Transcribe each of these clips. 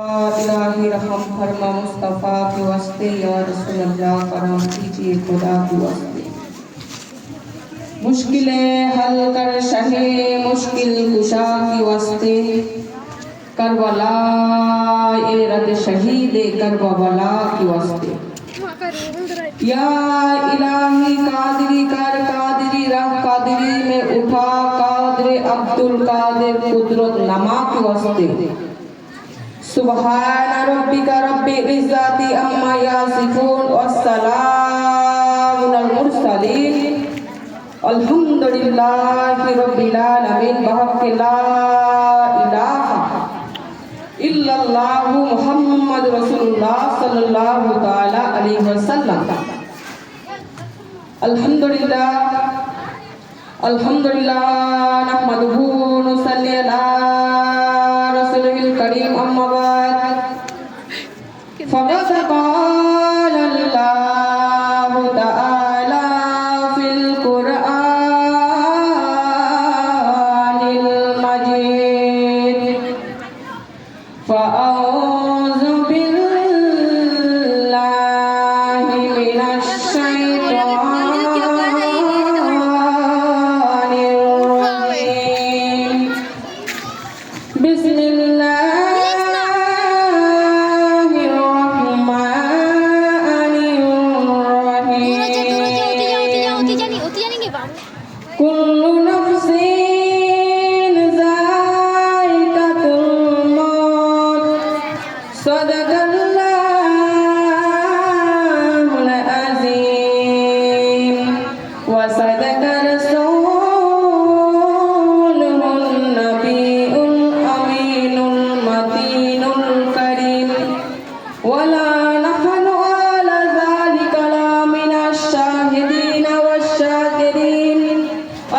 इलाही रहम फरमा मुस्तफ़ा के वास्ते या रसूल अल्लाह करम कीजिए खुदा के वास्ते। मुश्किलें हल कर शहे मुश्किल कुशा के वास्ते। करबला ए रद शहीद करबला के वास्ते। या इलाही कादरी कर कादरी रह कादरी में उठा कादरे अब्दुल कादिर कुदरत नमा के वास्ते। सुबहान रब्बिका रब्बिल इज्जति अम्मा यासिफून वस्सलामुल मुरसलीन अल्हम्दुलिल्लाहि रब्बिल आलमीन बहक़ ला इलाहा इल्लल्लाहु मुहम्मद रसूलुल्लाह सल्लल्लाहु तआला अलैहि वसल्लम। अल्हम्दुलिल्लाह अल्हम्दुलिल्लाह नहमदुहु व नुसल्ली अला रसूलिल करीम अम्मा बाद फक़द क़ाल अल्लाहु तआला फिल कुरआनिल मजीद फ़अऊज़ु बिल्लाहि मिनश शैतानिर रजीम। कुल्लु नफ्सिन ज़ाइक़तुल मौत सदक़ल्लाहुल अज़ीम व सदक़ रसूलुहुन नबियुल अमीनुल मतीनुल करीम वला नहनु अला ज़ालिका लमिनश शाहिदीन वश्शाकिरीन।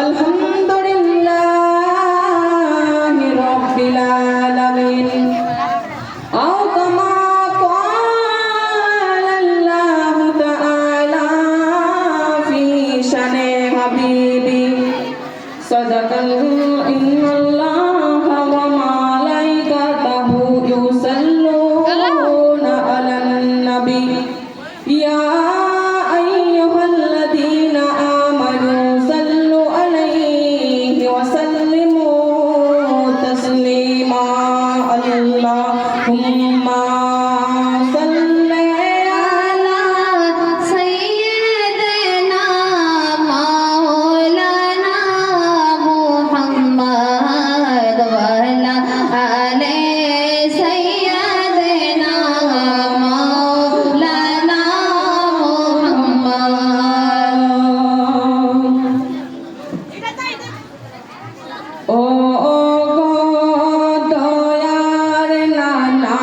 अल्हम्दुलिल्लाहि रब्बिल आलमीन। औ कमा क़ाल अल्लाहु तआला फी शने हबीबी सदक़ल्लाहु इन्नल्लाहा व मलाइकतहु युसल्लूना अलन नबी या अय्युहल्लज़ीना आमनू सल्लु अलैहि व सल्लिमू तस्लीमा। अल्लाहुम्मा सल्ली अला सय्यदना मौलाना मुहम्मद व अला आले सय्यदना मौलाना मुहम्मद। ओ गो दयार नाना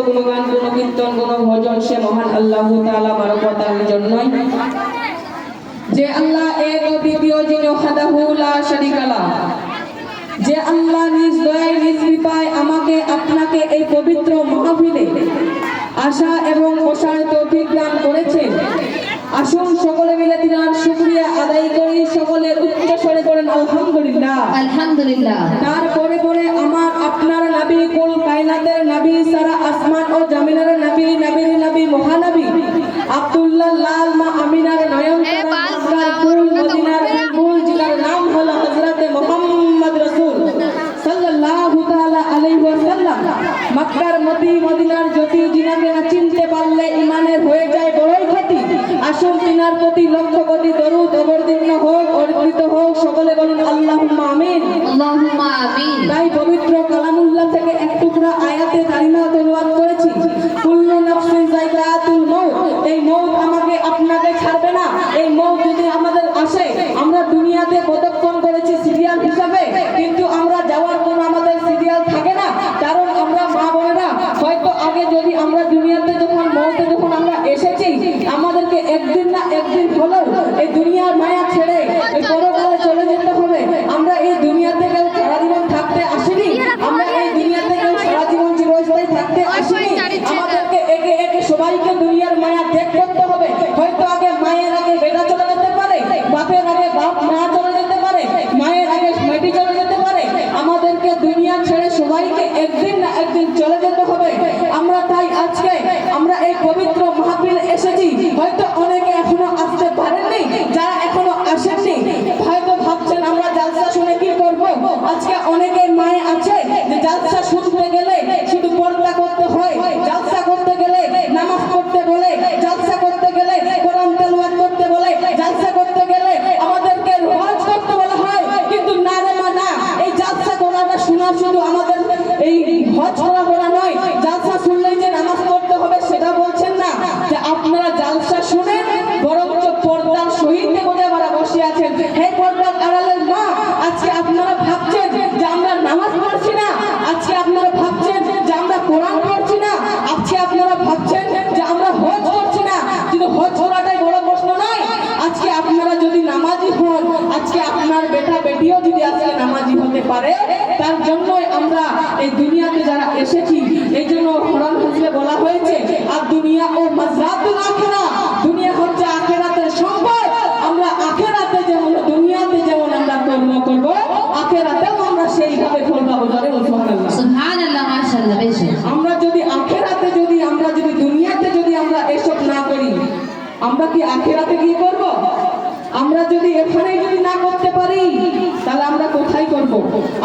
গুণগান গুণকীর্তন গুণভজন সে মহান আল্লাহ তাআলা বারকতার জন্যই, যে আল্লাহ এক ও দ্বিতীয়, যিনি ওয়াহদাহু লা শারীকা লাহ, যে আল্লাহ নিজ দয়ায় নিজ কৃপায় আমাকে আপনাকে এই পবিত্র মাহফিলে আসা এবং বসার তৌফিক দান করেছেন। আসুন সকলে মিলে তিনার শুকরিয়া আদায় করি, সকলে উচ্চ স্বরে করেন আলহামদুলিল্লাহ। আলহামদুলিল্লাহ। তারপরে পরে আমার আপনার নবী, কুল কায়নাতের নবী, সারা আসমান ও জমিনের নবী, নবীর নবী, মহানবী আব্দুল্লাহ লাল মা আমিনার নয়নতারা মক্কার ফুল, মদিনার বুলবুল, যার নাম হলো হযরতে মুহাম্মদ রাসূল সাল্লাল্লাহু তাআলা আলাইহি ওয়াসাল্লাম, মক্কার মতি, মদিনার জ্যোতি, যিনাকে না চিনতে পারলে ইমানের হয়ে যায় বড়ই ক্ষতি। আসুন তিনার প্রতি লক্ষ কোটি দরুদ অবতীর্ণ হোক, অর্পিত হোক, সকলে বলুন আল্লাহুম্মা আমিন। আল্লাহুম্মা আমিন। তাই পবিত্র কালামুল্লাহ থেকে এক টুকরা আয়াতে কারিমা তেলাওয়াত করেছি, কুল্লু নাফসিন যায়কাতুল মউত। এই মউত আমাকে আপনাকে ছাড়বে না। এই মউত যদি আমাদের আসে, আমরা দুনিয়াতে কতক্ষণ করেছি সিরিয়াল হিসাবে, কিন্তু আমরা যাওয়ার পর আমাদের সিরিয়াল থাকে না। কারণ আমরা মা বোনেরা হয়তো আগে যদি আমরা দুনিয়াতে যখন মউতে যখন আমরা এসেছি, আমাদেরকে একদিন না একদিন হলেও এই দুনিয়ার মায়া ছেড়ে এই পরকালে চলে যেতে হবে। আমরা এই দুনিয়াতে কেউ সারা জীবন থাকতে আসিনি, আমরা এই দুনিয়াতে কেউ সারা জীবন চিরস্থায়ী থাকতে আসিনি। আমাদেরকে একে একে সবাইকে দুনিয়ার মায়া ত্যাগ করতে হবে। হয়তো আগে মায়ের আগে বেটা চলে যেতে পারে, বাপের আগে বাপ মা চলে যেতে পারে, মায়ের আগে মেয়েটি চলে যেতে পারে। আমাদেরকে দুনিয়া ছেড়ে সবাইকে একদিন না একদিন চলে যেতে হবে। আমরা তাই আজকে আমরা এই পবিত্র মাহফিলে এসেছি। হয়তো অনেকে এখনো আসতে পারেননি, যারা এখনো আসেননি হয়তো ভাবছেন আমরা জালসা শুনে কি করব। আজকে অনেকের মায়ে আছে যে জালসা শুনতে গেলে শুধু পর্দা করতে হয়, জালসা করতে গেলে নামাজ পড়তে বলে, জালসা করতে গেলে কোরআন তেলাওয়াত করতে বলে, জালসা করতে গেলে আমাদেরকে ওয়াজ করতে বলা হয়। কিন্তু না রে মা না, এই জালসা করাটা শোনা শুধু আমাদের এই হজ করা বলা নয়। জালসা শুনলেই যে নামাজ পড়তে হবে সেটা বলছেন না, যে আপনারা জালসা শুনেন, বরঞ্চ পর্দার সহিত বোঝাবারা বসে আছেন। হে পর্দার আড়ালের মা, আজকে আপনারা ভাবছেন যে আমরা নামাজ পড়ছি না, আজকে আপনারা ভাবছেন যে আমরা কোরআন পড়ছি না, আজকে আপনারা ভাবছেন যে আমরা হজ করছি না। কিন্তু হজ করাটাই বড় প্রশ্ন নয়। আজকে আপনারা যদি নামাজি হন, আজকে আপনার বেটা বেটিও যদি আজকে নামাজি হতে পারে, তার জন্যই আমরা এই দুনিয়াতে যারা এসেছি। এই জন্য কোরআন হাদিসে বলা হয়েছে আর দুনিয়া ও মাযরাতুল আখিরা, দুনিয়া হচ্ছে আখিরাতের সম্পদ। আমরা আখিরাতে যেমন দুনিয়াতে যেমন আমরা কর্ম করব, আখিরাতেও আমরা সেইভাবে ফল পাবো। জোরে বলুন সুবহানাল্লাহ। সুবহানাল্লাহ, মাশাআল্লাহ। বেশি আমরা যদি আখিরাতে যদি আমরা যদি দুনিয়াতে যদি আমরা এসব না করি, আমরা কি আখিরাতে গিয়ে করব? আমরা যদি এখানেই যদি না করতে পারি, তাহলে আমরা কোথায় করব?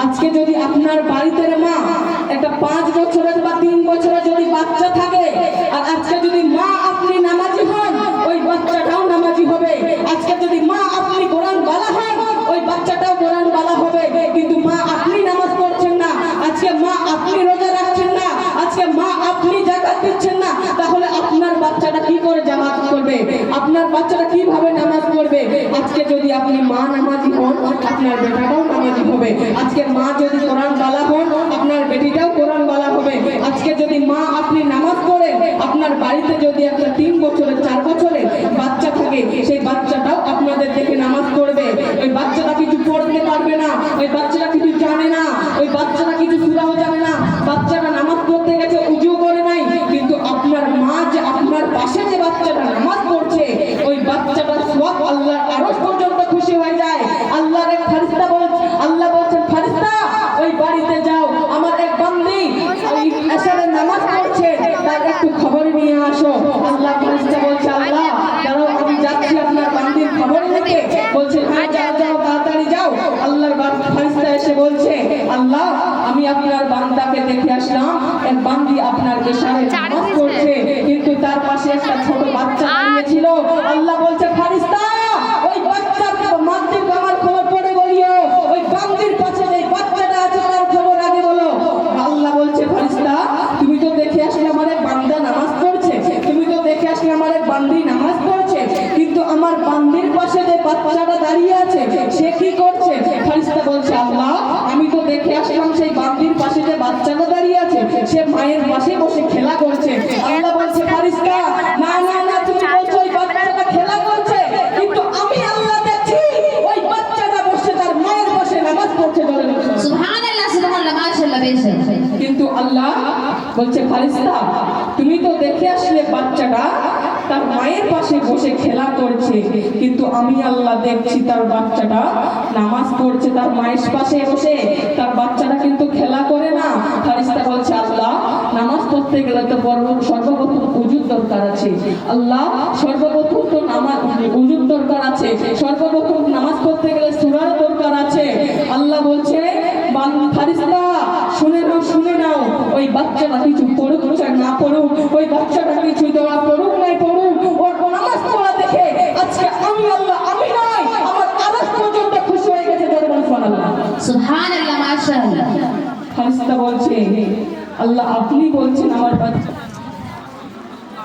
আজকে যদি আপনার বাড়িতে মা একটা 5 বছরের বা 3 বছরের যদি বাচ্চা থাকে, আর আজকে যদি মা আপনি নামাজি হন, ওই বাচ্চাটাও নামাজি হবে। আজকে যদি মা আপনি কোরআন বালা হন, ওই বাচ্চাটাও কোরআন বালা হবে। কিন্তু মা আপনি নামাজ পড়ছেন না, আজকে মা আপনি রোজা রাখছেন না, আজকে মা আপনি যাকাত দিচ্ছেন না, তাহলে আপনার বাচ্চাটা কি করে জামাত করবে? আপনার বাচ্চাটা কিভাবে নামাজ পড়বে? আজকে যদি আপনি মা নামাজি হন, আপনার বেটাটাও নামাজি হবে। আজকে মা যদি কোরআন বালা হন, আপনার বেটিটাও কোরআন বালা হবে। আজকে যদি মা আপনি নামাজ পড়েন, আপনার বাড়িতে যদি একটা 3 বছরের 4 বছরের বাচ্চা থাকে, সেই বাচ্চাটাও আপনাদের দেখে নামাজ পড়বে। ওই বাচ্চাটা কিছু পড়তে পারবে না, ওই বাচ্চাটা কিছু জানে না, ওই বাচ্চাটা কিছু সূরাও জানে না, বাচ্চাটা নামাজ পড়তে গেছে উজু করে নাই, কিন্তু আপনার মা যে আপনার পাশে যে বাচ্চাটা নামাজ পড়ছে, ওই বাচ্চাটার সওয়াব আল্লাহর আরশ পর্যন্ত খুশি হয়ে যায়। আল্লাহর এক ফেরেশতা আল্লাহ বলছেন, ফেরেশতা ওই বাড়িতে যাও, আমার এক বান্দি ওই এশারের নামাজ পড়ছে, তার একটু খবর নিয়ে আসো। আল্লাহ ফেরেশতা বলছে, আল্লাহ দাঁড়াও, আমি যাচ্ছি আপনার বান্দির খবর নিতে। বলছে, হ্যাঁ যাও যাও, তাড়াতাড়ি যাও। আল্লাহর ফেরেশতা এসে বলছে, আল্লাহ আমি আপনার বান্দাকে দেখে আসলাম, এক বান্দি আপনার এশারের নামাজ পড়ছে, কিন্তু তার পাশে একটা ছোট বাচ্চা দাঁড়িয়ে ছিল। আল্লাহ বলছে, ফেরেশতা ওই বাচ্চার মাতৃ আমার খবর পড়ে বলিও, ওই বান্দির পাশে যে বাচ্চাটা আছে তার খবর আগে বলো। আল্লাহ বলছে, ফেরেশতা তুমি তো দেখে আসলে আমার এক বান্দা নামাজ পড়ছে, তুমি তো দেখে আসলে আমার এক বান্দি নামাজ পড়ছে, কিন্তু আমার বান্দির পাশে যে বাচ্চাটা দাঁড়িয়ে আছে সে কি করছে? ফেরেশতা বলছে, আল্লাহ আমি তো দেখে আসলাম সেই বান্দির পাশে যে বাচ্চাটা দাঁড়িয়ে আছে সে মায়ের পাশে বসে খেলা করছে। আল্লাহ বলছে ফারিস্তা তুমি তো দেখে আসলে বাচ্চাটা তার মায়ের পাশে বসে খেলা করছে, কিন্তু আমি আল্লাহ দেখছি তার বাচ্চাটা নামাজ পড়ছে তার মায়ের পাশে বসে, তার বাচ্চাটা কিন্তু খেলা করে না। ফারিস্তা বলছে আল্লাহ নামাজ পড়তে গেলে তো সর্বপ্রথম উজুর দরকার আছে, আল্লাহ সর্বপ্রথম তো নামাজ উজুর দরকার আছে, সর্বপ্রথম নামাজ পড়তে গেলে সূরার দরকার আছে। আল্লাহ বলছে ফারিস্তা শুনে নাও ওই বাচ্চাটা কিছু পড়ুক চাই না পড়ুক, ওই বাচ্চাটা কিছু দোয়া পড়ুক নাই পড়ুক, ওর নামাজ পড়া দেখে আজকে আমি আল্লাহ আমি নয় আমার আরশ পর্যন্ত খুশি হয়ে গেছে। সুবহানাল্লাহ সুবহানাল্লাহ মাশাআল্লাহ। ফারিস্তা বলছে আল্লাহ আপনি বলছেন আমার বাচ্চা